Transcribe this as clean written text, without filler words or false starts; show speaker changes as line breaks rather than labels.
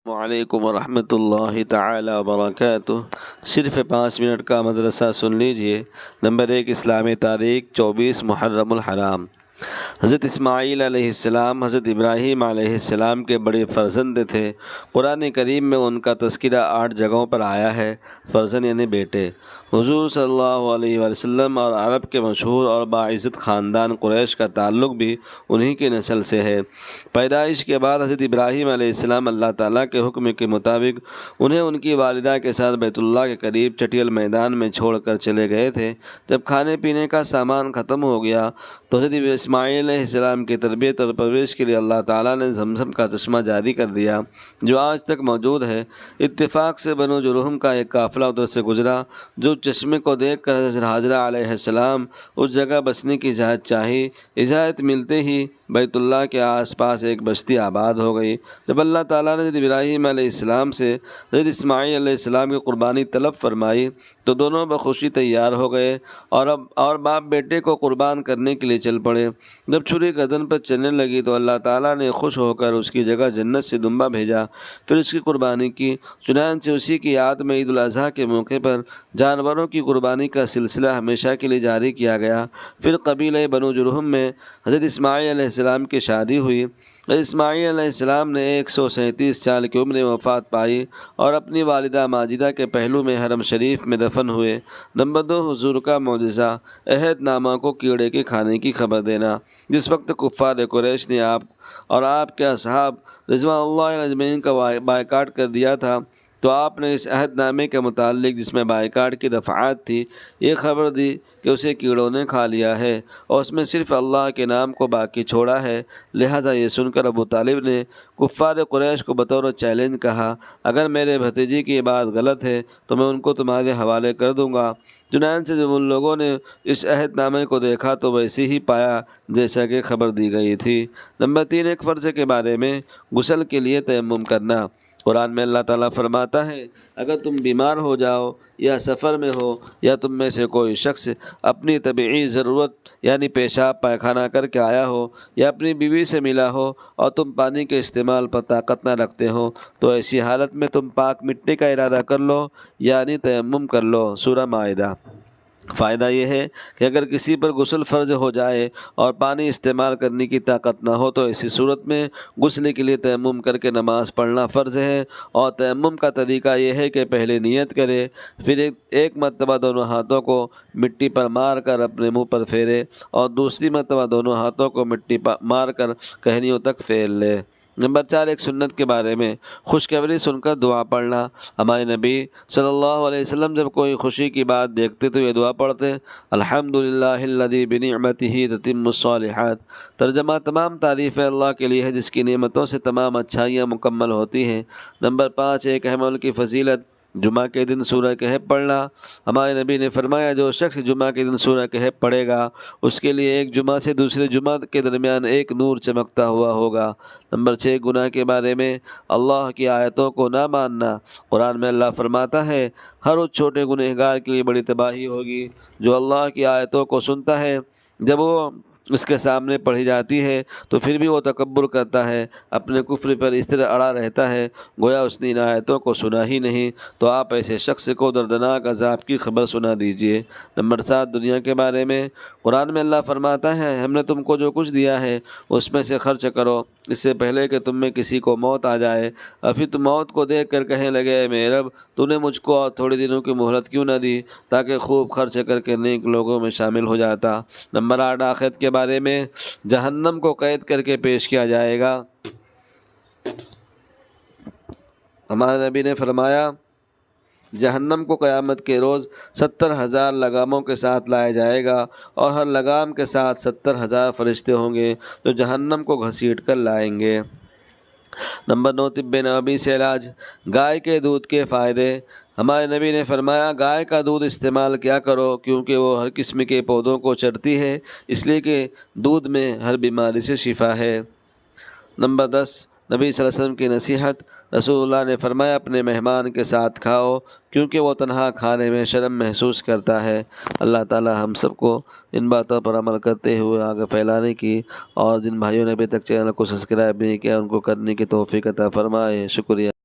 وعلیکم ورحمۃ اللہ تعالی وبرکاتہ۔ صرف 5 منٹ کا مدرسہ سن لیجئے۔ نمبر 1، اسلامی تاریخ 24 محرم الحرام۔ حضرت اسماعیل علیہ السلام حضرت ابراہیم علیہ السلام کے بڑے فرزند تھے۔ قرآن کریم میں ان کا تذکرہ 8 جگہوں پر آیا ہے۔ فرزند یعنی بیٹے۔ حضور صلی اللہ علیہ وسلم اور عرب کے مشہور اور باعزت خاندان قریش کا تعلق بھی انہی کی نسل سے ہے۔ پیدائش کے بعد حضرت ابراہیم علیہ السلام اللہ تعالیٰ کے حکم کے مطابق انہیں ان کی والدہ کے ساتھ بیت اللہ کے قریب چٹیل میدان میں چھوڑ کر چلے گئے تھے۔ جب کھانے پینے کا سامان ختم ہو گیا تو حضرت اسماعیل علیہ السلام کی تربیت اور پرورش کے لیے اللہ تعالیٰ نے زمزم کا چشمہ جاری کر دیا، جو آج تک موجود ہے۔ اتفاق سے بنو جرہم کا ایک قافلہ ادھر سے گزرا، جو چشمے کو دیکھ کر حضرت حاجرہ علیہ السلام اس جگہ بسنے کی اجازت چاہی۔ اجازت ملتے ہی بیت اللہ کے آس پاس ایک بستی آباد ہو گئی۔ جب اللہ تعالیٰ نے حضرت ابراہیم علیہ السلام سے حضرت اسماعیل علیہ السلام کی قربانی طلب فرمائی تو دونوں بخوشی تیار ہو گئے اور باپ بیٹے کو قربان کرنے کے لیے چل پڑے۔ جب چھری گردن پر چلنے لگی تو اللہ تعالیٰ نے خوش ہو کر اس کی جگہ جنت سے دمبا بھیجا، پھر اس کی قربانی کی۔ چنانچہ اسی کی یاد میں عید الاضحیٰ کے موقع پر جانوروں کی قربانی کا سلسلہ ہمیشہ کے لیے جاری کیا گیا۔ پھر قبیلہ بنو جرہم میں حضرت اسماعیل علیہ السلام کی شادی ہوئی۔ حضرت اسماعیل علیہ السلام نے 137 سال کی عمر میں وفات پائی اور اپنی والدہ ماجدہ کے پہلو میں حرم شریف میں دفن ہوئے۔ نمبر 2، حضور کا معجزہ، عہد نامہ کو کیڑے کے کھانے کی خبر دینا۔ جس وقت کفار قریش نے آپ اور آپ کے اصحاب رضوان اللہ اجمعین کا بائیکاٹ کر دیا تھا تو آپ نے اس عہد نامے کے متعلق، جس میں بائیکاٹ کی دفعات تھی، یہ خبر دی کہ اسے کیڑوں نے کھا لیا ہے اور اس میں صرف اللہ کے نام کو باقی چھوڑا ہے۔ لہٰذا یہ سن کر ابو طالب نے کفار قریش کو بطور چیلنج کہا، اگر میرے بھتیجی کی بات غلط ہے تو میں ان کو تمہارے حوالے کر دوں گا۔ چنانچہ جب ان لوگوں نے اس عہد نامے کو دیکھا تو ویسے ہی پایا جیسا کہ خبر دی گئی تھی۔ نمبر 3، ایک فرض کے بارے میں، غسل کے لیے تیمم کرنا۔ قرآن میں اللہ تعالیٰ فرماتا ہے، اگر تم بیمار ہو جاؤ یا سفر میں ہو یا تم میں سے کوئی شخص اپنی طبعی ضرورت یعنی پیشاب پائخانہ کر کے آیا ہو یا اپنی بیوی سے ملا ہو اور تم پانی کے استعمال پر طاقت نہ رکھتے ہو تو ایسی حالت میں تم پاک مٹی کا ارادہ کر لو یعنی تیمم کر لو۔ سورہ مائدہ۔ فائدہ یہ ہے کہ اگر کسی پر غسل فرض ہو جائے اور پانی استعمال کرنے کی طاقت نہ ہو تو ایسی صورت میں غسل کے لیے تیمم کر کے نماز پڑھنا فرض ہے۔ اور تیمم کا طریقہ یہ ہے کہ پہلے نیت کرے، پھر ایک مرتبہ دونوں ہاتھوں کو مٹی پر مار کر اپنے منہ پر پھیرے اور دوسری مرتبہ دونوں ہاتھوں کو مٹی پر مار کر کہنیوں تک پھیر لے۔ نمبر 4، ایک سنت کے بارے میں، خوشخبری سن کر دعا پڑھنا۔ ہمارے نبی صلی اللہ علیہ وسلم جب کوئی خوشی کی بات دیکھتے تو یہ دعا پڑھتے، الحمدللہ الذی بنعمتہ تتم الصالحات۔ ترجمہ، تمام تعریفیں اللہ کے لیے ہے جس کی نعمتوں سے تمام اچھائیاں مکمل ہوتی ہیں۔ نمبر 5، ایک اہم عمل کی فضیلت، جمعہ کے دن سورہ کہف پڑھنا۔ ہمارے نبی نے فرمایا، جو شخص جمعہ کے دن سورہ کہف پڑھے گا اس کے لیے ایک جمعہ سے دوسرے جمعہ کے درمیان ایک نور چمکتا ہوا ہوگا۔ نمبر 6، گناہ کے بارے میں، اللہ کی آیتوں کو نہ ماننا۔ قرآن میں اللہ فرماتا ہے، ہر اس چھوٹے گنہگار کے لیے بڑی تباہی ہوگی جو اللہ کی آیتوں کو سنتا ہے، جب وہ اس کے سامنے پڑھی جاتی ہے تو پھر بھی وہ تکبر کرتا ہے، اپنے کفر پر اس طرح اڑا رہتا ہے گویا اس نے ان آیتوں کو سنا ہی نہیں، تو آپ ایسے شخص کو دردناک عذاب کی خبر سنا دیجیے۔ نمبر 7، دنیا کے بارے میں، قرآن میں اللہ فرماتا ہے، ہم نے تم کو جو کچھ دیا ہے اس میں سے خرچ کرو، اس سے پہلے کہ تم میں کسی کو موت آ جائے اور پھر تم موت کو دیکھ کر کہنے لگے، اے میرے رب، تو نے مجھ کو اور تھوڑے دنوں کی مہلت کیوں نہ دی تاکہ خوب خرچ کر کے نیک لوگوں میں شامل ہو جاتا۔ نمبر 8، آخرت کے بارے میں، جہنم کو قید کر کے پیش کیا جائے گا۔ ہمارے نبی نے فرمایا، جہنم کو قیامت کے روز 70,000 لگاموں کے ساتھ لایا جائے گا اور ہر لگام کے ساتھ 70,000 فرشتے ہوں گے جو جہنم کو گھسیٹ کر لائیں گے۔ نمبر 9، طب نبوی سے علاج، گائے کے دودھ کے فائدے۔ ہمارے نبی نے فرمایا، گائے کا دودھ استعمال کیا کرو کیونکہ وہ ہر قسم کے پودوں کو چرتی ہے، اس لیے کہ دودھ میں ہر بیماری سے شفا ہے۔ نمبر 10، نبی صلی اللہ علیہ وسلم کی نصیحت، رسول اللہ نے فرمایا، اپنے مہمان کے ساتھ کھاؤ کیونکہ وہ تنہا کھانے میں شرم محسوس کرتا ہے۔ اللہ تعالی ہم سب کو ان باتوں پر عمل کرتے ہوئے آگے پھیلانے کی، اور جن بھائیوں نے ابھی تک چینل کو سبسکرائب نہیں کیا ان کو کرنے کی توفیق عطا فرمائے۔ شکریہ۔